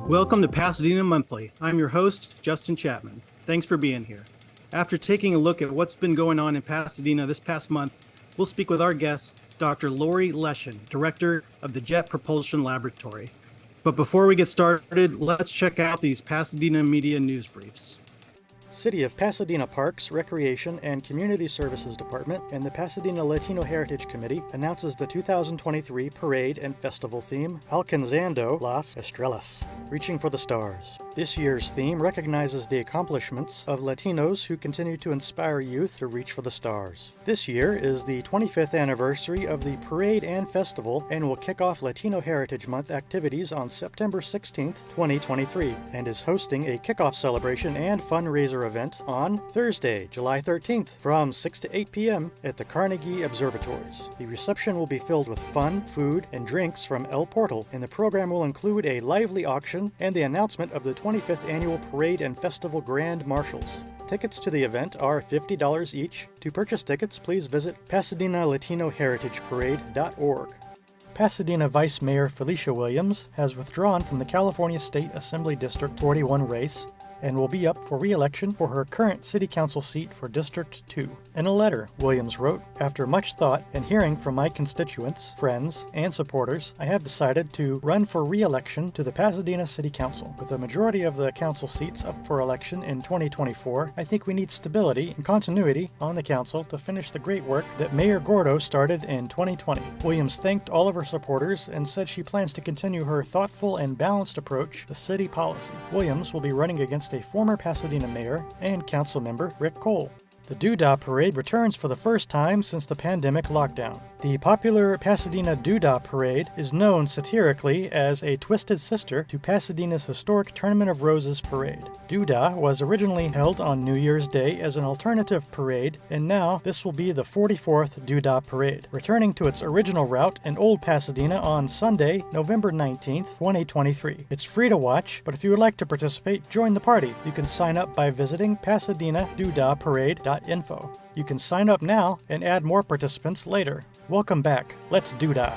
Welcome to Pasadena Monthly. I'm your host, Justin Chapman. Thanks for being here. After taking a look at what's been going on in Pasadena this past month, we'll speak with our guest, Dr. Laurie Leshin, Director of the Jet Propulsion Laboratory. But before we get started, let's check out these Pasadena media news briefs. City of Pasadena Parks, Recreation, and Community Services Department and the Pasadena Latino Heritage Committee announces the 2023 parade and festival theme, Alcanzando las Estrellas, Reaching for the Stars. This year's theme recognizes the accomplishments of Latinos who continue to inspire youth to reach for the stars. This year is the 25th anniversary of the parade and festival and will kick off Latino Heritage Month activities on September 16, 2023, and is hosting a kickoff celebration and fundraiser event on Thursday, July 13th from 6 to 8 p.m. at the Carnegie Observatories. The reception will be filled with fun, food, and drinks from El Portal, and the program will include a lively auction and the announcement of the 25th Annual Parade and Festival Grand Marshals. Tickets to the event are $50 each. To purchase tickets, please visit PasadenaLatinoHeritageParade.org. Pasadena Vice Mayor Felicia Williams has withdrawn from the California State Assembly District 41 race and will be up for re-election for her current City Council seat for District 2. In a letter, Williams wrote, "After much thought and hearing from my constituents, friends, and supporters, I have decided to run for re-election to the Pasadena City Council. With a majority of the council seats up for election in 2024, I think we need stability and continuity on the council to finish the great work that Mayor Gordo started in 2020. Williams thanked all of her supporters and said she plans to continue her thoughtful and balanced approach to city policy. Williams will be running against a former Pasadena mayor and council member, Rick Cole. The Doodah Parade returns for the first time since the pandemic lockdown. The popular Pasadena Doodah Parade is known satirically as a twisted sister to Pasadena's historic Tournament of Roses parade. Doodah was originally held on New Year's Day as an alternative parade, and now this will be the 44th Doodah Parade, returning to its original route in Old Pasadena on Sunday, November 19th, 2023. It's free to watch, but if you would like to participate, join the party. You can sign up by visiting PasadenaDoodahParade.info. You can sign up now and add more participants later. Welcome back. Let's Doodah.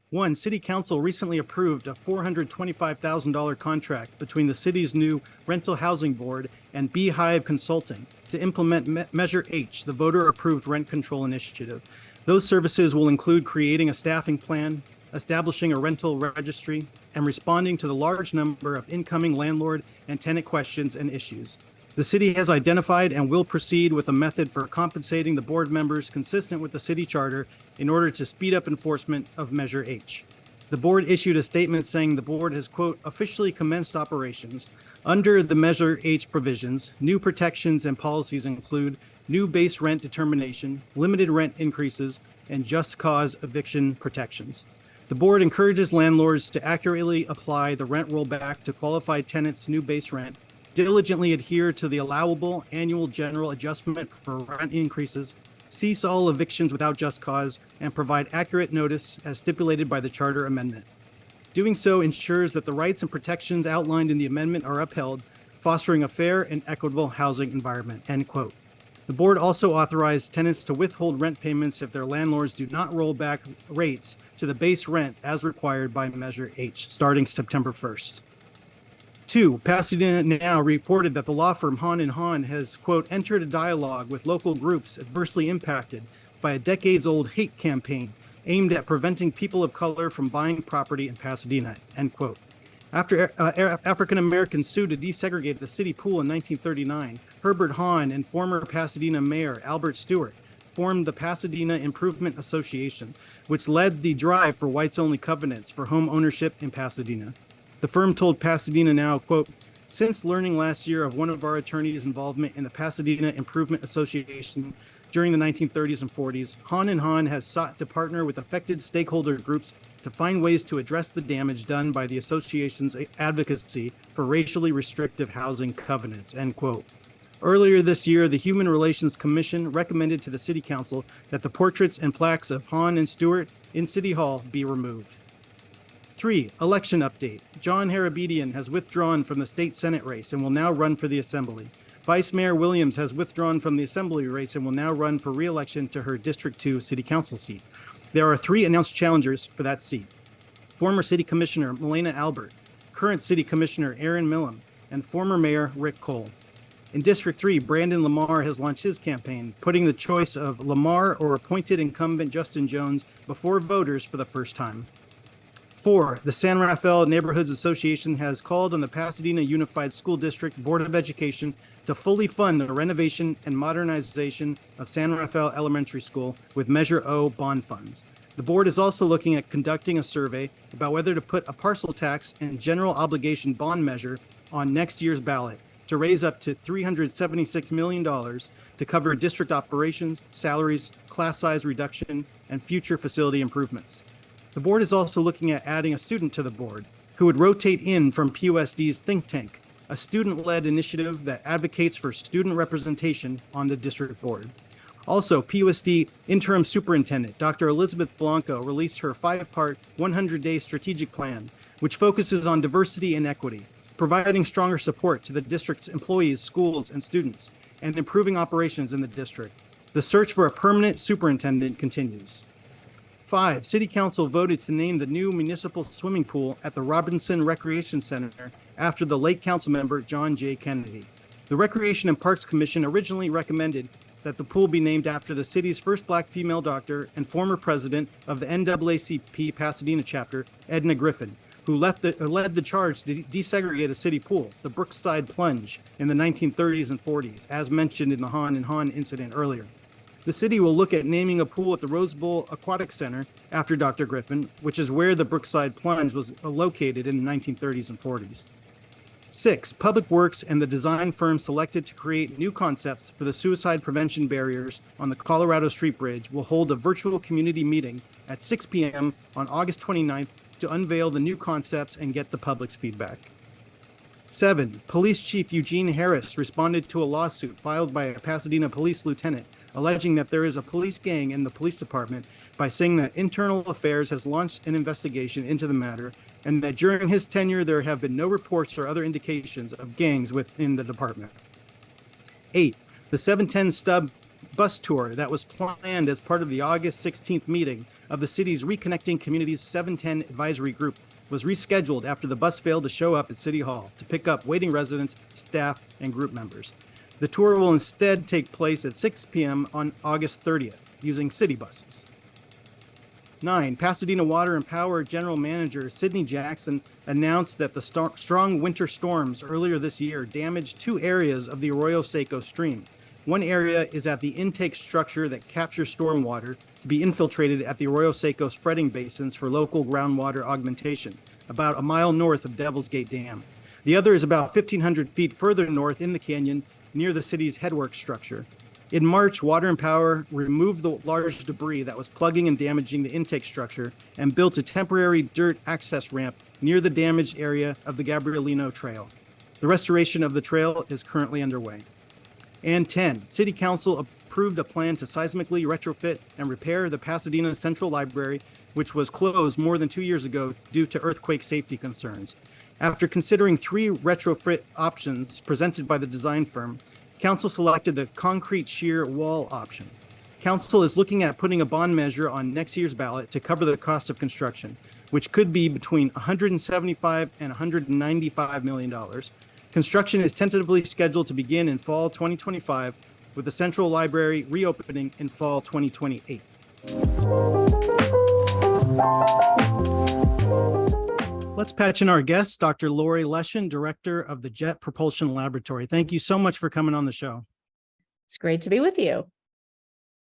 One, City Council recently approved a $425,000 contract between the city's new Rental Housing Board and Beehive Consulting to implement Measure H, the voter-approved rent control initiative. Those services will include creating a staffing plan, establishing a rental registry, and responding to the large number of incoming landlord and tenant questions and issues. The city has identified and will proceed with a method for compensating the board members consistent with the city charter in order to speed up enforcement of Measure H. The board issued a statement saying the board has, quote, officially commenced operations. Under the Measure H provisions, new protections and policies include new base rent determination, limited rent increases, and just cause eviction protections. The board encourages landlords to accurately apply the rent rollback to qualified tenants' new base rent, diligently adhere to the allowable annual general adjustment for rent increases, cease all evictions without just cause, and provide accurate notice as stipulated by the charter amendment. Doing so ensures that the rights and protections outlined in the amendment are upheld, fostering a fair and equitable housing environment, end quote. The board also authorized tenants to withhold rent payments if their landlords do not roll back rates to the base rent as required by Measure H, starting September 1st. 2, Pasadena Now reported that the law firm Hahn & Hahn has, quote, entered a dialogue with local groups adversely impacted by a decades-old hate campaign aimed at preventing people of color from buying property in Pasadena, end quote. After African Americans sued to desegregate the city pool in 1939, Herbert Hahn and former Pasadena Mayor Albert Stewart formed the Pasadena Improvement Association, which led the drive for whites-only covenants for home ownership in Pasadena. The firm told Pasadena Now, quote, since learning last year of one of our attorneys' involvement in the Pasadena Improvement Association during the 1930s and 40s, Hahn & Hahn has sought to partner with affected stakeholder groups to find ways to address the damage done by the association's advocacy for racially restrictive housing covenants, end quote. Earlier this year, the Human Relations Commission recommended to the City Council that the portraits and plaques of Hahn and Stewart in City Hall be removed. 3, election update. John Harabedian has withdrawn from the state Senate race and will now run for the Assembly. Vice Mayor Williams has withdrawn from the Assembly race and will now run for re-election to her District 2 City Council seat. There are 3 announced challengers for that seat: former City Commissioner Milena Albert, current City Commissioner Aaron Millam, and former Mayor Rick Cole. In District 3, Brandon Lamar has launched his campaign, putting the choice of Lamar or appointed incumbent Justin Jones before voters for the first time. 4, the San Rafael Neighborhoods Association has called on the Pasadena Unified School District Board of Education to fully fund the renovation and modernization of San Rafael Elementary School with Measure O bond funds. The board is also looking at conducting a survey about whether to put a parcel tax and general obligation bond measure on next year's ballot to raise up to $376 million to cover district operations, salaries, class size reduction, and future facility improvements. The board is also looking at adding a student to the board who would rotate in from PUSD's think tank, a student-led initiative that advocates for student representation on the district board. Also, PUSD Interim Superintendent Dr. Elizabeth Blanco released her 5-part 100-day strategic plan, which focuses on diversity and equity, providing stronger support to the district's employees, schools, and students, and improving operations in the district. The search for a permanent superintendent continues. 5, City Council voted to name the new municipal swimming pool at the Robinson Recreation Center after the late council member John J. Kennedy. The Recreation and Parks Commission originally recommended that the pool be named after the city's first Black female doctor and former president of the NAACP Pasadena chapter, Edna Griffin, who led the charge to desegregate a city pool, the Brookside Plunge, in the 1930s and 40s, as mentioned in the Han and Han incident earlier. The city will look at naming a pool at the Rose Bowl Aquatic Center after Dr. Griffin, which is where the Brookside Plunge was located in the 1930s and 40s. 6, Public Works and the design firm selected to create new concepts for the suicide prevention barriers on the Colorado Street Bridge will hold a virtual community meeting at 6 p.m. on August 29th to unveil the new concepts and get the public's feedback. 7, Police Chief Eugene Harris responded to a lawsuit filed by a Pasadena police lieutenant alleging that there is a police gang in the police department by saying that Internal Affairs has launched an investigation into the matter and that during his tenure there have been no reports or other indications of gangs within the department. 8, the 710 Stub bus tour that was planned as part of the August 16th meeting of the city's Reconnecting Communities 710 Advisory Group was rescheduled after the bus failed to show up at City Hall to pick up waiting residents, staff, and group members. The tour will instead take place at 6 p.m. on August 30th using city buses. 9, Pasadena Water and Power General Manager Sidney Jackson announced that the strong winter storms earlier this year damaged 2 areas of the Arroyo Seco stream. One area is at the intake structure that captures stormwater to be infiltrated at the Arroyo Seco spreading basins for local groundwater augmentation, about a mile north of Devil's Gate Dam. The other is about 1,500 feet further north in the canyon near the city's headwork structure. In March, Water and Power removed the large debris that was plugging and damaging the intake structure and built a temporary dirt access ramp near the damaged area of the Gabrielino Trail. The restoration of the trail is currently underway. And 10, City Council approved a plan to seismically retrofit and repair the Pasadena Central Library, which was closed more than 2 years ago due to earthquake safety concerns. After considering 3 retrofit options presented by the design firm, Council selected the concrete shear wall option. Council is looking at putting a bond measure on next year's ballot to cover the cost of construction, which could be between $175 and $195 million. Construction is tentatively scheduled to begin in fall 2025, with the Central Library reopening in fall 2028. Let's patch in our guest, Dr. Laurie Leshin, Director of the Jet Propulsion Laboratory. Thank you so much for coming on the show. It's great to be with you.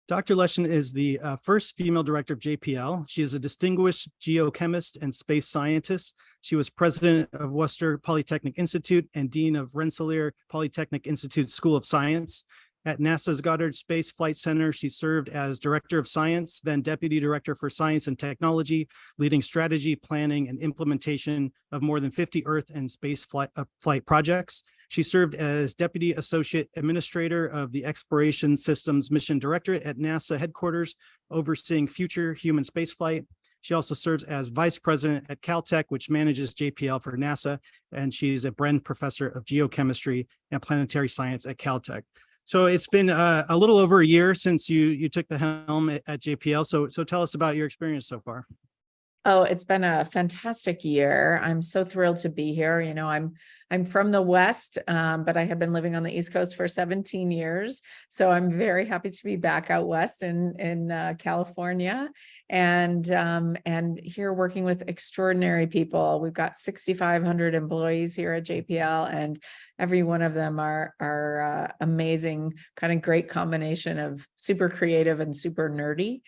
Dr. Leshin is the first female director of JPL. She is a distinguished geochemist and space scientist. She was president of Worcester Polytechnic Institute and dean of Rensselaer Polytechnic Institute School of Science. At NASA's Goddard Space Flight Center, she served as director of science, then deputy director for science and technology, leading strategy, planning, and implementation of more than 50 Earth and space flight projects. She served as Deputy Associate Administrator of the Exploration Systems Mission Directorate at NASA headquarters, overseeing future human spaceflight. She also serves as Vice President at Caltech, which manages JPL for NASA, and she's a Bren Professor of Geochemistry and Planetary Science at Caltech. So it's been a little over a year since you took the helm at JPL. So tell us about your experience so far. Oh, it's been a fantastic year. I'm so thrilled to be here. I'm from the West, but I have been living on the East Coast for 17 years. So I'm very happy to be back out West in California, and here working with extraordinary people. We've got 6,500 employees here at JPL, and every one of them are amazing, kind of great combination of super creative and super nerdy,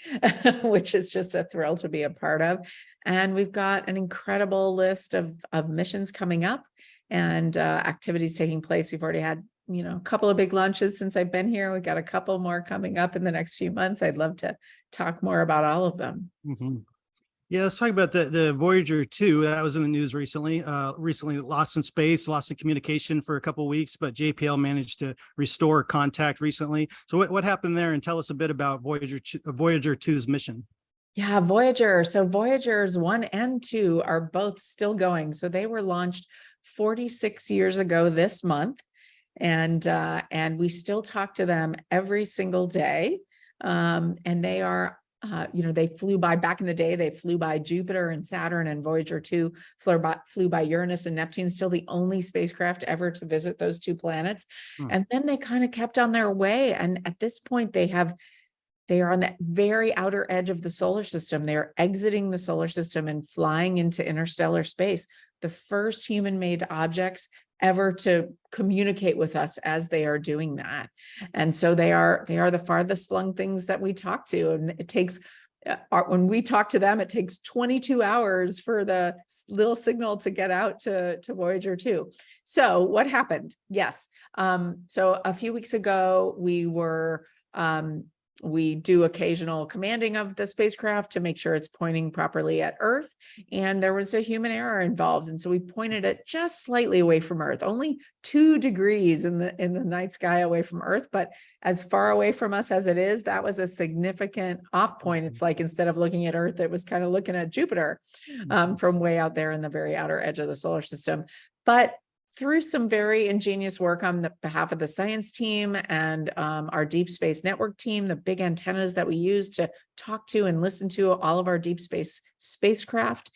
which is just a thrill to be a part of. And we've got an incredible list of missions coming up and activities taking place. We've already had, a couple of big launches since I've been here. We've got a couple more coming up in the next few months. I'd love to talk more about all of them. Mm-hmm. Yeah, let's talk about the Voyager 2 that was in the news recently. Recently lost in space, lost in communication for a couple of weeks, but JPL managed to restore contact recently. So what happened there? And tell us a bit about Voyager 2's mission. Yeah, Voyager. So Voyagers 1 and 2 are both still going. So they were launched 46 years ago this month, and we still talk to them every single day. And they are, they flew by back in the day. They flew by Jupiter and Saturn, and Voyager 2 flew by Uranus and Neptune. Still the only spacecraft ever to visit those two planets. And then they kind of kept on their way. And at this point, they are on the very outer edge of the solar system. They're exiting the solar system and flying into interstellar space, the first human-made objects ever to communicate with us as they are doing that. And so they are the farthest flung things that we talk to. And it takes, when we talk to them, it takes 22 hours for the little signal to get out to Voyager 2. So what happened? Yes. So a few weeks ago, we do occasional commanding of the spacecraft to make sure it's pointing properly at Earth. And there was a human error involved. And so we pointed it just slightly away from Earth, only 2 degrees in the night sky away from Earth. But as far away from us as it is, that was a significant off point. It's like, instead of looking at Earth, it was kind of looking at Jupiter from way out there in the very outer edge of the solar system. But through some very ingenious work on the behalf of the science team and our deep space network team, the big antennas that we use to talk to and listen to all of our deep space spacecraft,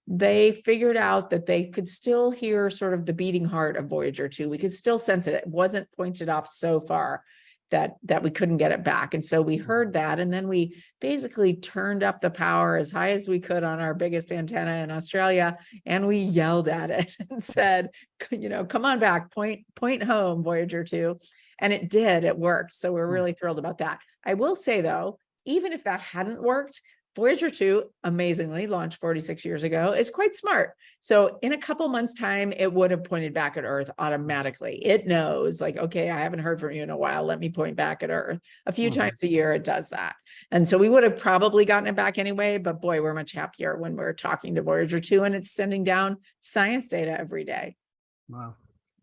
they figured out that they could still hear sort of the beating heart of Voyager 2. We could still sense it. It wasn't pointed off so far that we couldn't get it back. And so we heard that, and then we basically turned up the power as high as we could on our biggest antenna in Australia, and we yelled at it and said, come on back, point home, Voyager 2. And it did, it worked. So we're really thrilled about that. I will say though, even if that hadn't worked, Voyager 2, amazingly launched 46 years ago, is quite smart. So in a couple months' time, it would have pointed back at Earth automatically. It knows, like, okay, I haven't heard from you in a while. Let me point back at Earth. A few times a year, it does that. And so we would have probably gotten it back anyway, but boy, we're much happier when we're talking to Voyager 2 and it's sending down science data every day. Wow.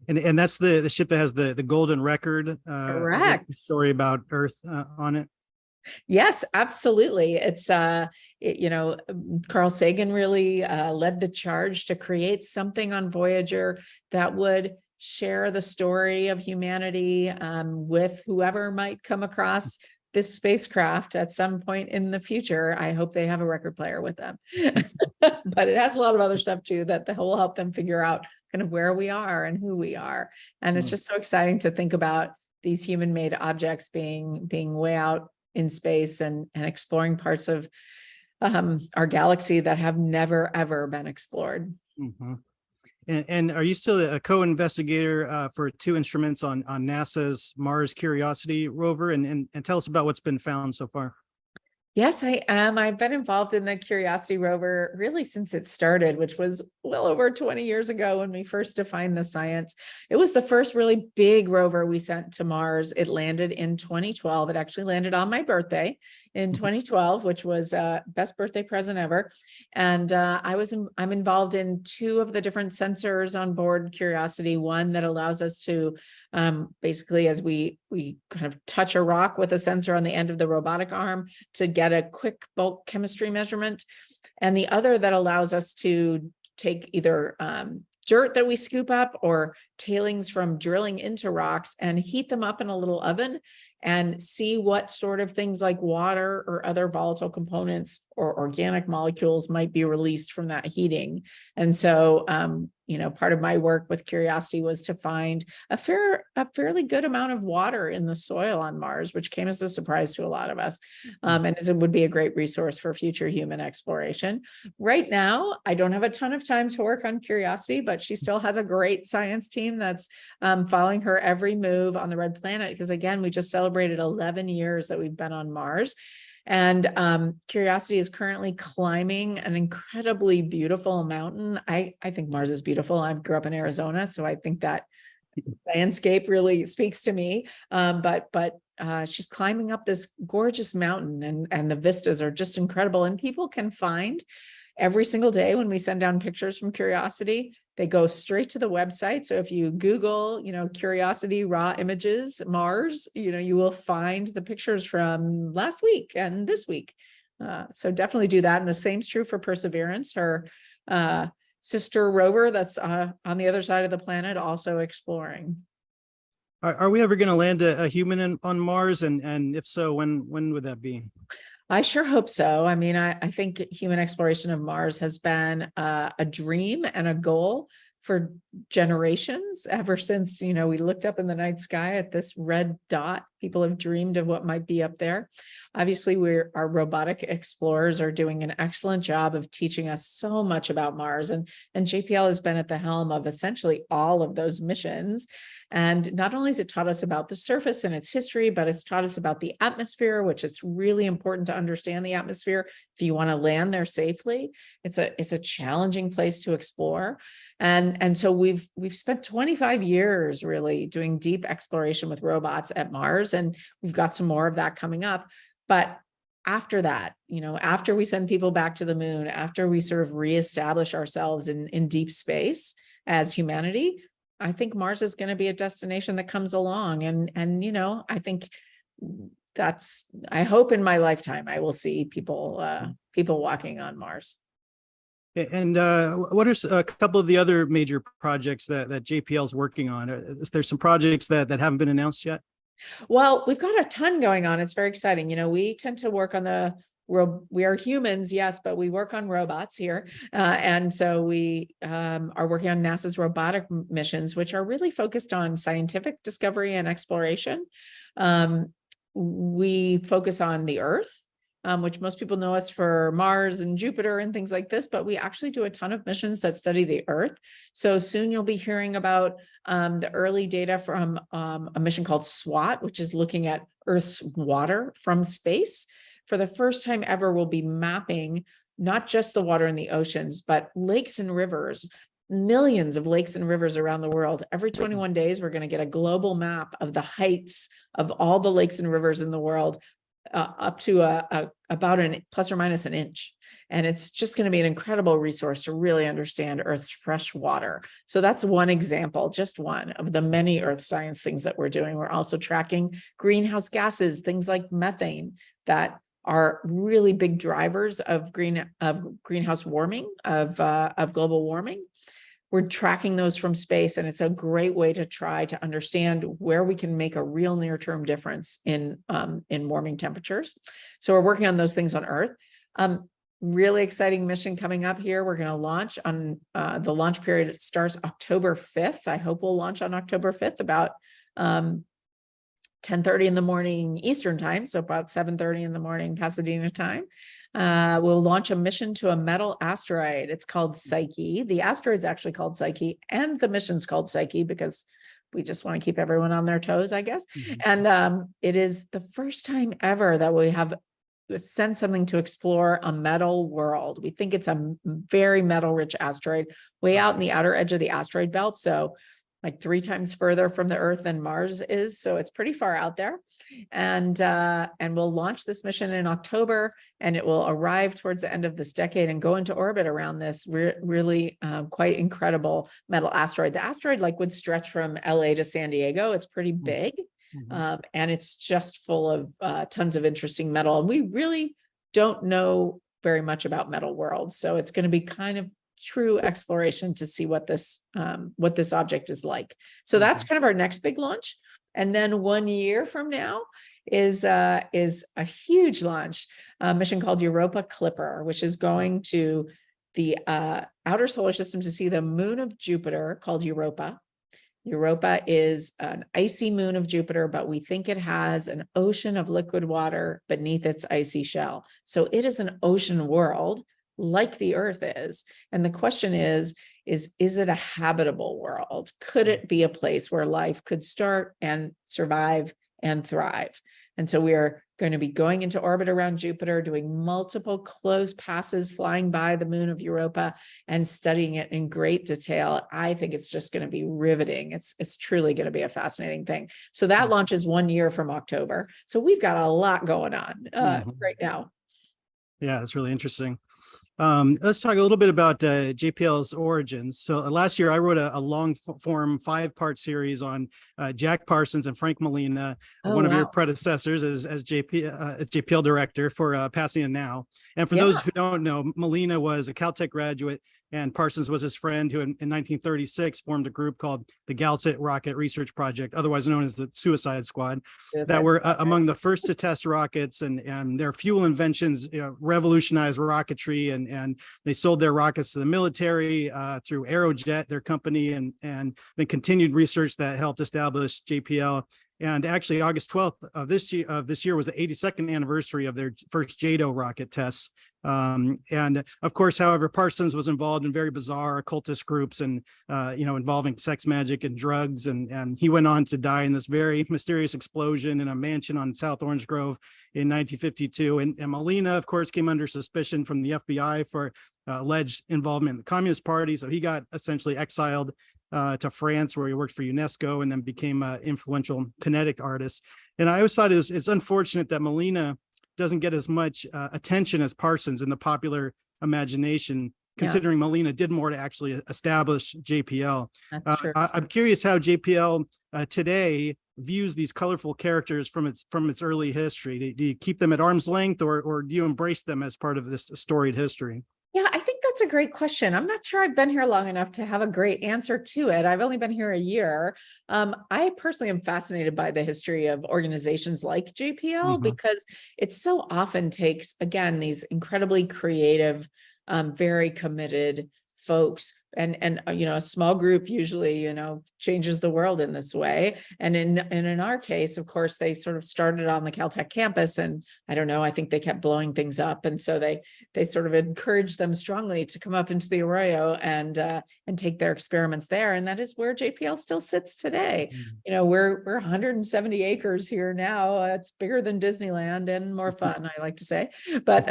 And that's the ship that has the golden record. Correct. Story about Earth on it. Yes, absolutely. It's, Carl Sagan really led the charge to create something on Voyager that would share the story of humanity with whoever might come across this spacecraft at some point in the future. I hope they have a record player with them, but it has a lot of other stuff too that will help them figure out kind of where we are and who we are. And it's just so exciting to think about these human-made objects being way out in space and exploring parts of our galaxy that have never, ever been explored. Mm-hmm. And are you still a co-investigator for 2 instruments on NASA's Mars Curiosity rover? And tell us about what's been found so far. Yes, I am. I've been involved in the Curiosity rover really since it started, which was well over 20 years ago when we first defined the science. It was the first really big rover we sent to Mars. It landed in 2012. It actually landed on my birthday in 2012, which was best birthday present ever. And I'm involved in 2 of the different sensors on board Curiosity. One that allows us to basically, as we kind of touch a rock with a sensor on the end of the robotic arm to get a quick bulk chemistry measurement, and the other that allows us to take either dirt that we scoop up or tailings from drilling into rocks and heat them up in a little oven and see what sort of things like water or other volatile components or organic molecules might be released from that heating. And so, part of my work with Curiosity was to find a fairly good amount of water in the soil on Mars, which came as a surprise to a lot of us. And it would be a great resource for future human exploration. Right now, I don't have a ton of time to work on Curiosity, but she still has a great science team that's following her every move on the red planet. Because again, we just celebrated 11 years that we've been on Mars. And Curiosity is currently climbing an incredibly beautiful mountain. I think Mars is beautiful. I grew up in Arizona, so I think that landscape really speaks to me. But she's climbing up this gorgeous mountain, and the vistas are just incredible. And people can find every single day when we send down pictures from Curiosity, they go straight to the website. So if you Google, Curiosity raw images, Mars, you will find the pictures from last week and this week. So definitely do that. And the same's true for Perseverance, her sister rover that's on the other side of the planet, also exploring. Are we ever going to land a human on Mars? And if so, when would that be? I sure hope so. I mean, I think human exploration of Mars has been a dream and a goal for generations. Ever since, we looked up in the night sky at this red dot, people have dreamed of what might be up there. Obviously, our robotic explorers are doing an excellent job of teaching us so much about Mars. And JPL has been at the helm of essentially all of those missions. And not only has it taught us about the surface and its history, but it's taught us about the atmosphere, which it's really important to understand the atmosphere if you want to land there safely. It's a challenging place to explore. And so we've spent 25 years really doing deep exploration with robots at Mars, and we've got some more of that coming up. But after that, after we send people back to the moon, after we sort of reestablish ourselves in deep space as humanity, I think Mars is going to be a destination that comes along. And I think I hope in my lifetime, I will see people walking on Mars. And what are a couple of the other major projects that JPL is working on? Is there some projects that haven't been announced yet? Well, we've got a ton going on. It's very exciting. We tend to work on we are humans, yes, but we work on robots here. And so we are working on NASA's robotic missions, which are really focused on scientific discovery and exploration. We focus on the Earth, which most people know us for Mars and Jupiter and things like this, but we actually do a ton of missions that study the Earth. So soon you'll be hearing about the early data from a mission called SWOT, which is looking at Earth's water from space. For the first time ever, we'll be mapping not just the water in the oceans, but lakes and rivers, millions of lakes and rivers around the world. Every 21 days, we're going to get a global map of the heights of all the lakes and rivers in the world, up to about plus or minus an inch. And it's just going to be an incredible resource to really understand Earth's fresh water. So that's one example, just one of the many Earth science things that we're doing. We're also tracking greenhouse gases, things like methane, that are really big drivers of greenhouse warming, of global warming. We're tracking those from space, and it's a great way to try to understand where we can make a real near-term difference in warming temperatures. So we're working on those things on Earth. Really exciting mission coming up here. We're going to launch on the launch period. It starts October 5th. I hope we'll launch on October 5th about 10:30 in the morning Eastern time, so about 7:30 in the morning Pasadena time. We'll launch a mission to a metal asteroid. It's called Psyche. The asteroid's actually called Psyche, and the mission's called Psyche because we just want to keep everyone on their toes, I guess. Mm-hmm. And it is the first time ever that we have sent something to explore a metal world. We think it's a very metal-rich asteroid way out in the outer edge of the asteroid belt. So like 3 times further from the Earth than Mars is. So it's pretty far out there. And we'll launch this mission in October, and it will arrive towards the end of this decade and go into orbit around this really quite incredible metal asteroid. The asteroid would stretch from LA to San Diego. It's pretty big. Mm-hmm. And it's just full of tons of interesting metal. And we really don't know very much about metal worlds. So it's going to be kind of true exploration to see what this object is like. So that's kind of our next big launch. And then 1 year from now is a huge launch, a mission called Europa Clipper, which is going to the outer solar system to see the moon of Jupiter called Europa. Europa is an icy moon of Jupiter, but we think it has an ocean of liquid water beneath its icy shell. So it is an ocean world like the Earth is. And the question is it a habitable world? Could it be a place where life could start and survive and thrive? And so we are going to be going into orbit around Jupiter, doing multiple close passes, flying by the moon of Europa and studying it in great detail. I think it's just going to be riveting. It's truly going to be a fascinating thing. So that launches 1 year from October. So we've got a lot going on right now. Yeah, it's really interesting. Let's talk a little bit about JPL's origins. So last year I wrote a long form 5-part series on Jack Parsons and Frank Molina, one of your predecessors as JPL director for Pasadena Now. And for those who don't know, Molina was a Caltech graduate and Parsons was his friend who in 1936 formed a group called the Galset Rocket Research Project, otherwise known as the Suicide Squad, that were among the first to test rockets, and their fuel inventions revolutionized rocketry, and they sold their rockets to the military through Aerojet, their company, and they continued research that helped establish JPL. And actually, August 12th of this year was the 82nd anniversary of their first JATO rocket tests. And of course, however, Parsons was involved in very bizarre occultist groups and, involving sex magic and drugs. And he went on to die in this very mysterious explosion in a mansion on South Orange Grove in 1952. And Molina, of course, came under suspicion from the FBI for alleged involvement in the Communist Party. So he got essentially exiled to France, where he worked for UNESCO and then became an influential kinetic artist. And I always thought it's unfortunate that Molina doesn't get as much attention as Parsons in the popular imagination, considering Molina did more to actually establish JPL. That's true. I'm curious how JPL today views these colorful characters from its early history. Do you keep them at arm's length, or do you embrace them as part of this storied history? Yeah, I think that's a great question. I'm not sure I've been here long enough to have a great answer to it. I've only been here a year. I personally am fascinated by the history of organizations like JPL because it so often takes, again, these incredibly creative, very committed folks and a small group usually changes the world in this way. And in our case, of course, they sort of started on the Caltech campus, and I don't know, I think they kept blowing things up, and so they sort of encouraged them strongly to come up into the Arroyo and take their experiments there, and that is where JPL still sits today. We're 170 acres here now. It's bigger than Disneyland and more fun, I like to say, but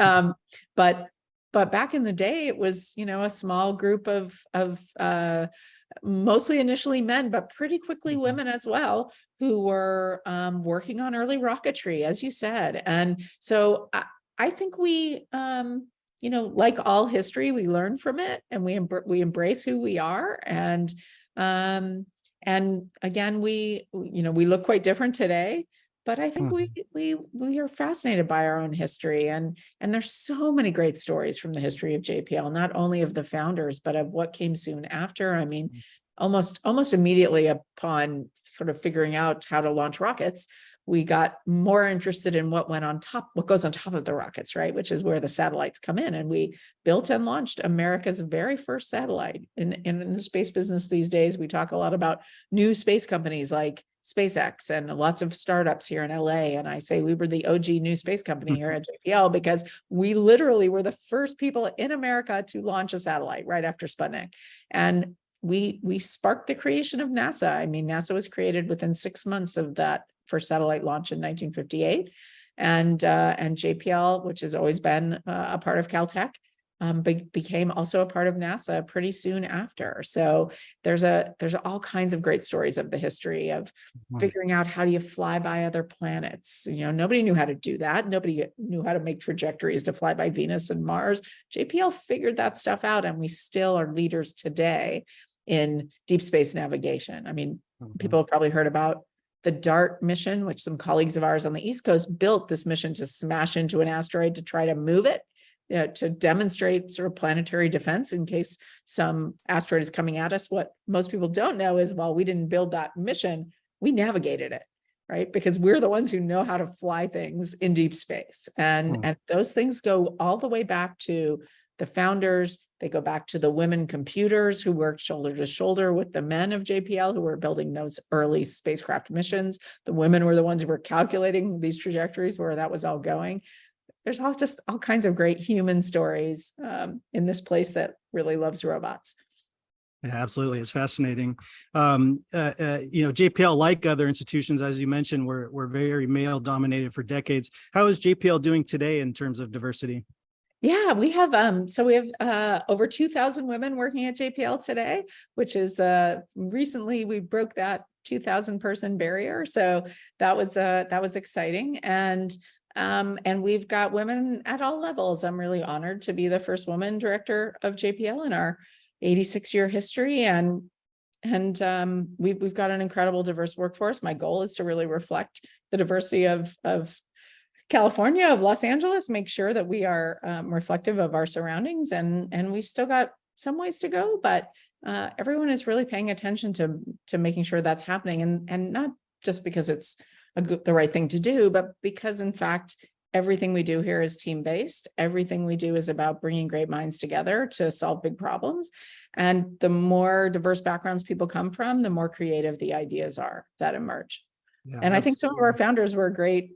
back in the day, it was, a small group of mostly initially men, but pretty quickly women as well, who were working on early rocketry, as you said. And so I think we, like all history, we learn from it and we embrace who we are. And again, we look quite different today. But I think we are fascinated by our own history, and there's so many great stories from the history of JPL, not only of the founders, but of what came soon after. I mean, almost immediately upon sort of figuring out how to launch rockets, we got more interested in what goes on top of the rockets, right? Which is where the satellites come in. And we built and launched America's very first satellite. In the space business these days, we talk a lot about new space companies like SpaceX and lots of startups here in LA. And I say we were the OG new space company here at JPL because we literally were the first people in America to launch a satellite right after Sputnik. And we sparked the creation of NASA. I mean, NASA was created within 6 months of that first satellite launch in 1958. And JPL, which has always been a part of Caltech, became also a part of NASA pretty soon after. So there's all kinds of great stories of the history of figuring out how do you fly by other planets. Nobody knew how to do that. Nobody knew how to make trajectories to fly by Venus and Mars. JPL figured that stuff out, and we still are leaders today in deep space navigation. I mean, people have probably heard about the DART mission, which some colleagues of ours on the East Coast built this mission to smash into an asteroid to try to move it. to demonstrate sort of planetary defense in case some asteroid is coming at us. What most people don't know is, while we didn't build that mission, we navigated it, right? Because we're the ones who know how to fly things in deep space. And those things go all the way back to the founders. They go back to the women computers who worked shoulder to shoulder with the men of JPL who were building those early spacecraft missions. The women were the ones who were calculating these trajectories where that was all going. There's all kinds of great human stories in this place that really loves robots. Yeah, absolutely. It's fascinating. JPL, like other institutions, as you mentioned, were very male dominated for decades. How is JPL doing today in terms of diversity? Yeah, we have over 2,000 women working at JPL today, which is recently we broke that 2,000 person barrier. So that was exciting. And we've got women at all levels. I'm really honored to be the first woman director of JPL in our 86-year history. And we've got an incredible diverse workforce. My goal is to really reflect the diversity of California, of Los Angeles, make sure that we are reflective of our surroundings, and we've still got some ways to go, but everyone is really paying attention to making sure that's happening, and not just because it's the right thing to do, but because in fact everything we do here is team-based. Everything we do is about bringing great minds together to solve big problems, and the more diverse backgrounds people come from, the more creative the ideas are that emerge. Yeah, and I think some of our founders were a great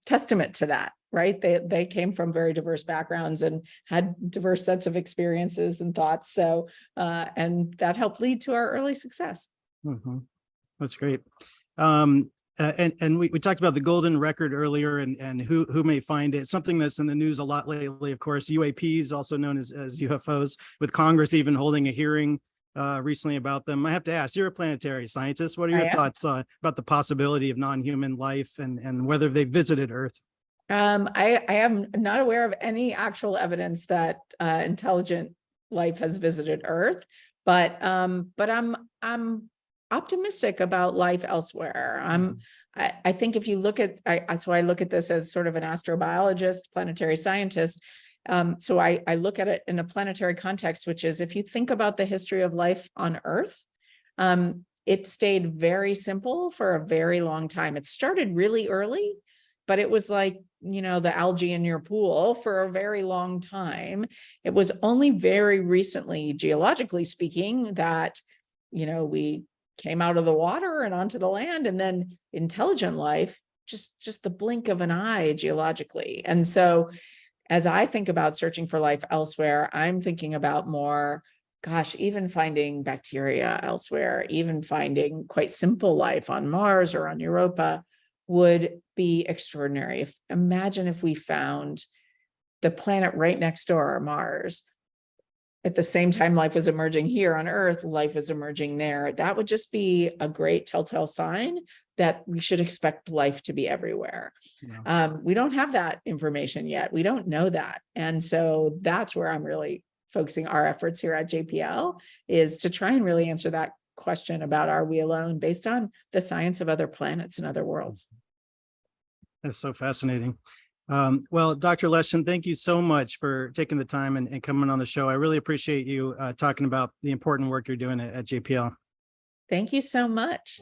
testament to that, right? They came from very diverse backgrounds and had diverse sets of experiences and thoughts. So, and that helped lead to our early success. Mm-hmm. That's great. And we talked about the golden record earlier, and who may find it. Something that's in the news a lot lately, of course, UAPs, also known as UFOs, with Congress even holding a hearing recently about them. I have to ask, you're a planetary scientist. What are your thoughts about the possibility of non-human life and whether they visited Earth? I am not aware of any actual evidence that intelligent life has visited Earth, but I'm optimistic about life elsewhere. I think if you look at, so I look at this as sort of an astrobiologist, planetary scientist. So I look at it in a planetary context, which is, if you think about the history of life on Earth, it stayed very simple for a very long time. It started really early, but it was like, the algae in your pool for a very long time. It was only very recently, geologically speaking, that, we came out of the water and onto the land, and then intelligent life, just the blink of an eye geologically. And so as I think about searching for life elsewhere, I'm thinking about more, even finding bacteria elsewhere, even finding quite simple life on Mars or on Europa would be extraordinary. Imagine if we found the planet right next door, Mars. At the same time life was emerging here on Earth, life was emerging there. That would just be a great telltale sign that we should expect life to be everywhere. Yeah. We don't have that information yet. We don't know that. And so that's where I'm really focusing our efforts here at JPL, is to try and really answer that question about, are we alone, based on the science of other planets and other worlds. That's so fascinating. Well, Dr. Leshin, thank you so much for taking the time and coming on the show. I really appreciate you talking about the important work you're doing at JPL. Thank you so much.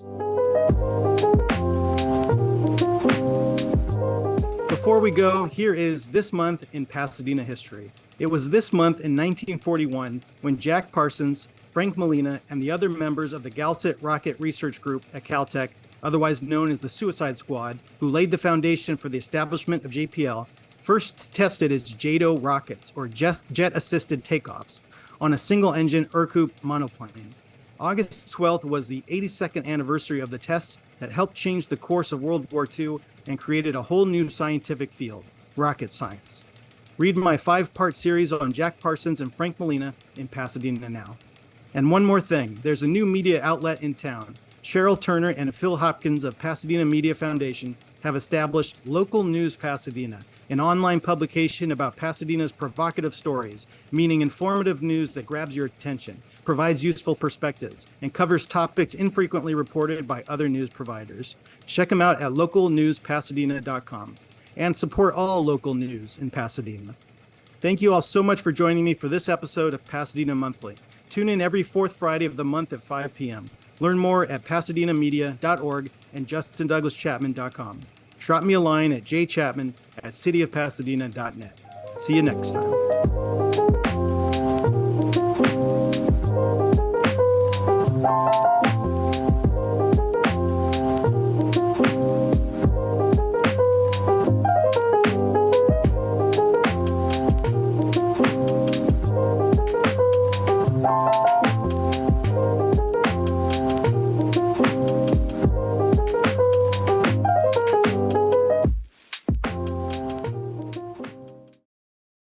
Before we go, here is This Month in Pasadena History. It was this month in 1941 when Jack Parsons, Frank Molina, and the other members of the Galset Rocket Research Group at Caltech, otherwise known as the Suicide Squad, who laid the foundation for the establishment of JPL, first tested its JATO rockets, or jet-assisted takeoffs, on a single-engine Irkut monoplane. August 12th was the 82nd anniversary of the tests that helped change the course of World War II and created a whole new scientific field, rocket science. Read my 5-part series on Jack Parsons and Frank Molina in Pasadena now. And one more thing, there's a new media outlet in town. Cheryl Turner and Phil Hopkins of Pasadena Media Foundation have established Local News Pasadena, an online publication about Pasadena's provocative stories, meaning informative news that grabs your attention, provides useful perspectives, and covers topics infrequently reported by other news providers. Check them out at localnewspasadena.com and support all local news in Pasadena. Thank you all so much for joining me for this episode of Pasadena Monthly. Tune in every fourth Friday of the month at 5 p.m. Learn more at pasadenamedia.org and justindouglaschapman.com. Drop me a line at jchapman@cityofpasadena.net. See you next time.